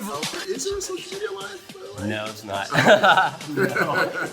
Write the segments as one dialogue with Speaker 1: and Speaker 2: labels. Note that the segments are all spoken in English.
Speaker 1: live. Is there a social media live?
Speaker 2: No, it's not.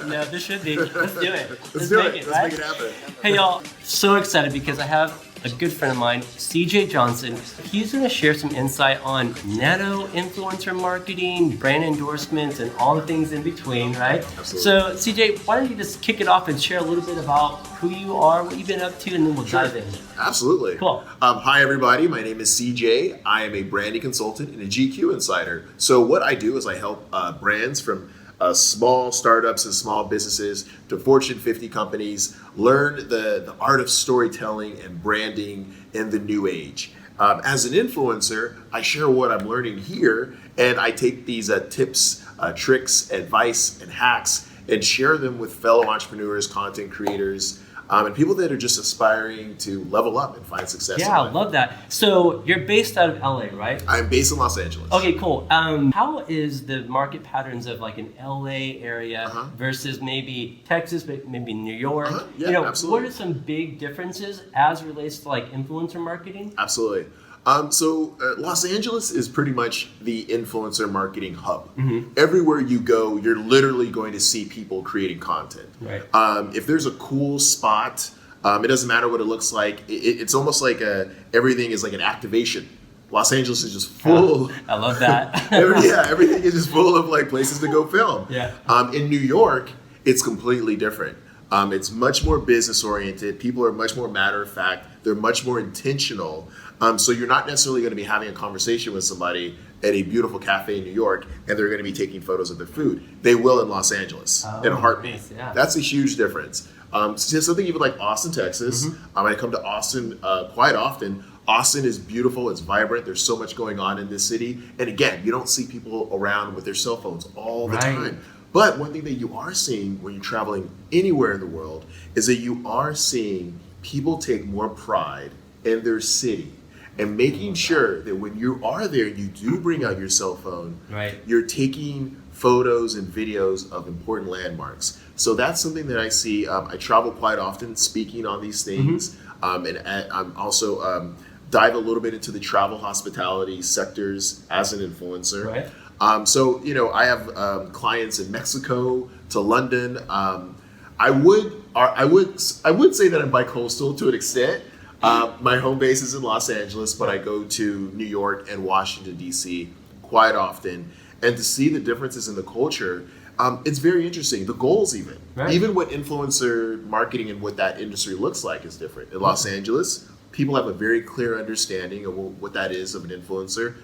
Speaker 2: no, this should be. Let's do it.
Speaker 1: Let's do
Speaker 2: make
Speaker 1: it.
Speaker 2: Right?
Speaker 1: Let's make it happen.
Speaker 2: Hey, y'all. So excited because I have a good friend of mine, CJ Johnson. He's going to share some insight on nano influencer marketing, brand endorsements, and all the things in between, right?
Speaker 1: Absolutely.
Speaker 2: So, CJ, why don't you just kick it off and share a little bit about who you are, what you've been up to, and then we'll dive in.
Speaker 1: Absolutely.
Speaker 2: Cool.
Speaker 1: Hi, everybody. My name is CJ. I am a branding consultant and a GQ insider. So what I do is I help brands from small startups and small businesses to Fortune 50 companies learn the art of storytelling and branding in the new age. As an influencer, I share what I'm learning here, and I take these tips, tricks, advice, and hacks and share them with fellow entrepreneurs, content creators, and people that are just aspiring to level up and find success.
Speaker 2: Yeah, I love that. So you're based out of LA, right?
Speaker 1: I'm based in Los Angeles.
Speaker 2: Okay, cool. How is the market patterns of like an LA area versus maybe Texas, but maybe New York?
Speaker 1: Yeah, absolutely.
Speaker 2: What are some big differences as relates to like influencer marketing?
Speaker 1: Absolutely. So Los Angeles is pretty much the influencer marketing hub. Everywhere you go, you're literally going to see people creating content.
Speaker 2: Right.
Speaker 1: If there's a cool spot, it doesn't matter what it looks like. It's almost like everything is like an activation. Los Angeles is just full.
Speaker 2: I love that.
Speaker 1: Everything is just full of like places to go film.
Speaker 2: Yeah.
Speaker 1: In New York, it's completely different. It's much more business oriented. People are much more matter of fact. They're much more intentional. So you're not necessarily going to be having a conversation with somebody at a beautiful cafe in New York and they're going to be taking photos of their food. They will in Los Angeles in a heartbeat.
Speaker 2: Nice, yeah. That's
Speaker 1: a huge difference. So something even like Austin, Texas. I come to Austin quite often. Austin is beautiful. It's vibrant. There's so much going on in this city. And again, you don't see people around with their cell phones all the time. But one thing that you are seeing when you're traveling anywhere in the world is that you are seeing people take more pride in their city and making sure that when you are there, you do bring out your cell phone.
Speaker 2: Right.
Speaker 1: You're taking photos and videos of important landmarks. So that's something that I see. I travel quite often speaking on these things. And I'm also dive a little bit into the travel hospitality sectors as an influencer.
Speaker 2: Right.
Speaker 1: So, I have clients in Mexico to London. I would say that I'm bi-coastal to an extent. My home base is in Los Angeles, but I go to New York and Washington, D.C. quite often. And to see the differences in the culture, it's very interesting. The goals even what influencer marketing and what that industry looks like is different. In Los Angeles, people have a very clear understanding of what that is of an influencer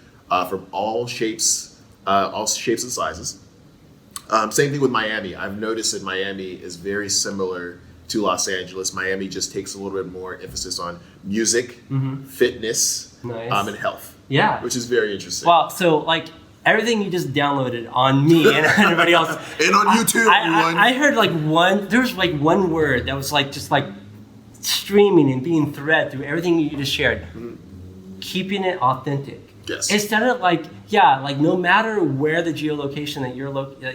Speaker 1: from all shapes and sizes. Same thing with Miami. I've noticed that Miami is very similar to Los Angeles. Miami just takes a little bit more emphasis on music, fitness, and health.
Speaker 2: Yeah.
Speaker 1: Which is very interesting.
Speaker 2: Wow. So like everything you just downloaded on me and everybody else.
Speaker 1: And on YouTube.
Speaker 2: I heard there was one word that was like just like streaming and being thread through everything you just shared. Keeping it authentic.
Speaker 1: Yes.
Speaker 2: Instead of like no matter where the geolocation that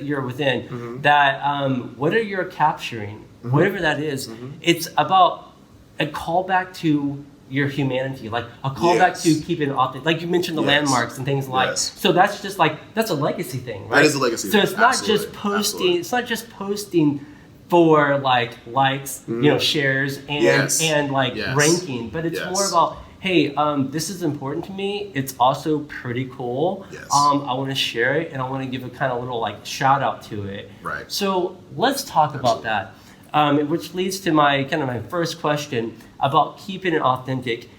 Speaker 2: you're within, that whatever you're capturing, whatever that is, it's about a callback to your humanity, like a callback to keeping it authentic. Like you mentioned the landmarks and things like. So that's just like that's a legacy thing, right?
Speaker 1: That is a legacy.
Speaker 2: So it's not just posting. It's not just posting for like likes, shares and like ranking, but it's more about. Hey, this is important to me. It's also pretty cool. I want to share it and I want to give a kind of little like shout out to it.
Speaker 1: Right.
Speaker 2: So let's talk about that, which leads to my first question about keeping it authentic.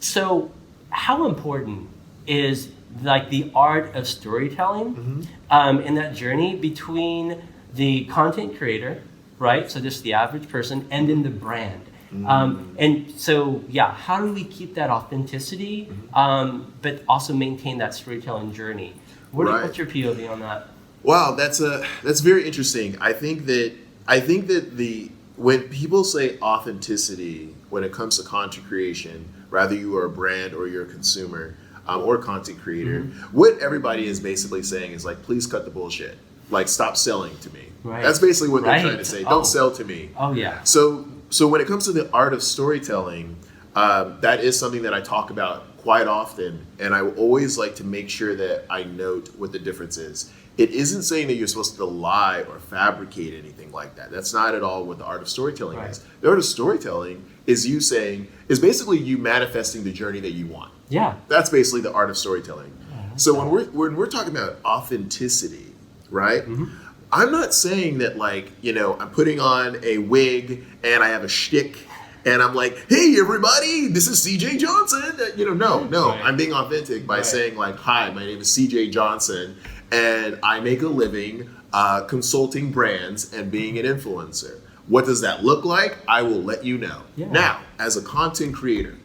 Speaker 2: So how important is like the art of storytelling in that journey between the content creator, right? So just the average person, and then the brand. And so, how do we keep that authenticity, but also maintain that storytelling journey? What's your POV on that?
Speaker 1: Wow, that's very interesting. I think that when people say authenticity when it comes to content creation, rather you are a brand or you're a consumer or a content creator, what everybody is basically saying is like, please cut the bullshit. Like, stop selling to me. That's basically what they're trying to say. Don't sell to me.
Speaker 2: Oh yeah.
Speaker 1: So when it comes to the art of storytelling, that is something that I talk about quite often, and I always like to make sure that I note what the difference is. It isn't saying that you're supposed to lie or fabricate anything like that. That's not at all what the art of storytelling
Speaker 2: Right.
Speaker 1: is. The art of storytelling is basically you manifesting the journey that you want.
Speaker 2: Yeah.
Speaker 1: That's basically the art of storytelling.
Speaker 2: like
Speaker 1: So
Speaker 2: that.
Speaker 1: when we're talking about authenticity, right? I'm not saying that I'm putting on a wig and I have a shtick and I'm like, hey everybody, this is CJ Johnson. No.
Speaker 2: Right.
Speaker 1: I'm being authentic by
Speaker 2: Right.
Speaker 1: saying hi, my name is CJ Johnson and I make a living consulting brands and being an influencer. What does that look like? I will let you know.
Speaker 2: Yeah.
Speaker 1: Now, as a content creators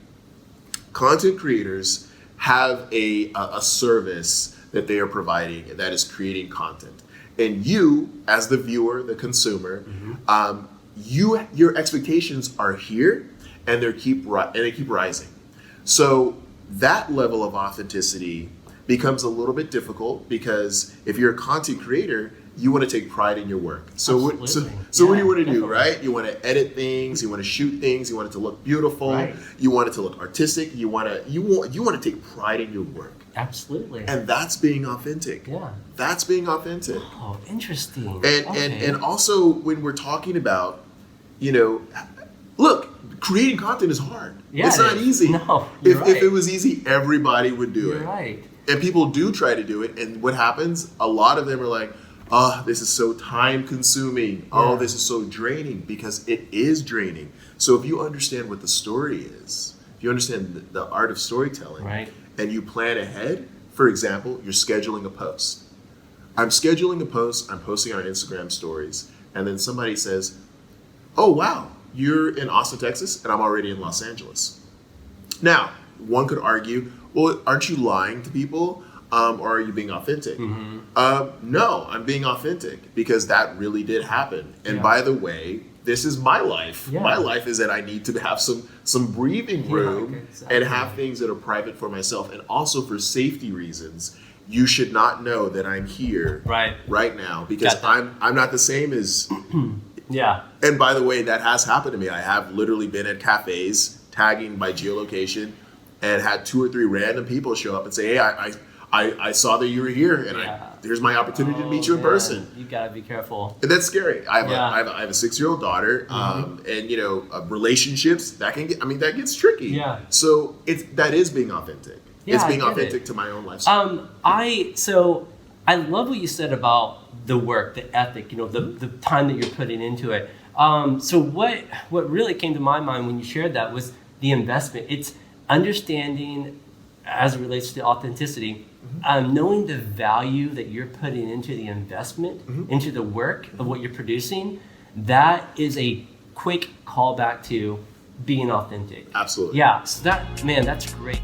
Speaker 1: have a service that they are providing, and that is creating content. And you, as the viewer, the consumer, your expectations are here, and they keep rising. So that level of authenticity becomes a little bit difficult because if you're a content creator, you want to take pride in your work. So what do you want to do,
Speaker 2: definitely.
Speaker 1: right? You want to edit things, you want to shoot things, you want it to look beautiful,
Speaker 2: Right.
Speaker 1: you want it to look artistic, you want to take pride in your work.
Speaker 2: Absolutely.
Speaker 1: And that's being authentic.
Speaker 2: Yeah.
Speaker 1: That's being authentic.
Speaker 2: Oh, interesting.
Speaker 1: And also when we're talking about, look, creating content is hard.
Speaker 2: Yeah,
Speaker 1: it's
Speaker 2: it
Speaker 1: not
Speaker 2: is.
Speaker 1: easy.
Speaker 2: No, you're
Speaker 1: If
Speaker 2: right.
Speaker 1: it was easy, everybody would do
Speaker 2: You're
Speaker 1: it.
Speaker 2: right.
Speaker 1: And people do try to do it. And what happens? A lot of them are like, oh, this is so time consuming. Oh,
Speaker 2: Yeah.
Speaker 1: this is so draining, because it is draining. So if you understand what the story is, if you understand the art of storytelling,
Speaker 2: Right.
Speaker 1: and you plan ahead, for example, you're scheduling a post. I'm scheduling a post, I'm posting on Instagram stories, and then somebody says, oh, wow, you're in Austin, Texas, and I'm already in Los Angeles. Now, one could argue, well, aren't you lying to people? Or are you being authentic? No, I'm being authentic because that really did happen. And
Speaker 2: Yeah.
Speaker 1: by the way, this is my life.
Speaker 2: Yeah.
Speaker 1: My life is that I need to have some breathing
Speaker 2: Yeah,
Speaker 1: room
Speaker 2: exactly.
Speaker 1: and have things that are private for myself. And also for safety reasons, you should not know that I'm here
Speaker 2: Right.
Speaker 1: now because
Speaker 2: Got that.
Speaker 1: I'm not the same as.
Speaker 2: Yeah.
Speaker 1: And by the way, that has happened to me. I have literally been at cafes tagging by geolocation and had 2 or 3 random people show up and say, hey, I saw that you were here, and
Speaker 2: Yeah.
Speaker 1: here's my opportunity to meet you in
Speaker 2: man.
Speaker 1: person.
Speaker 2: You gotta be careful.
Speaker 1: And that's scary. I have
Speaker 2: Yeah.
Speaker 1: I have a 6-year-old daughter, and relationships that gets tricky.
Speaker 2: Yeah.
Speaker 1: So that is being authentic.
Speaker 2: Yeah,
Speaker 1: it's
Speaker 2: I
Speaker 1: being
Speaker 2: get
Speaker 1: authentic
Speaker 2: it.
Speaker 1: to my own life.
Speaker 2: I love what you said about the work, the ethic, the time that you're putting into it. So what really came to my mind when you shared that was the investment. It's understanding, as it relates to authenticity, knowing the value that you're putting into the investment, into the work of what you're producing. That is a quick callback to being authentic.
Speaker 1: Absolutely.
Speaker 2: Yeah. So that's great.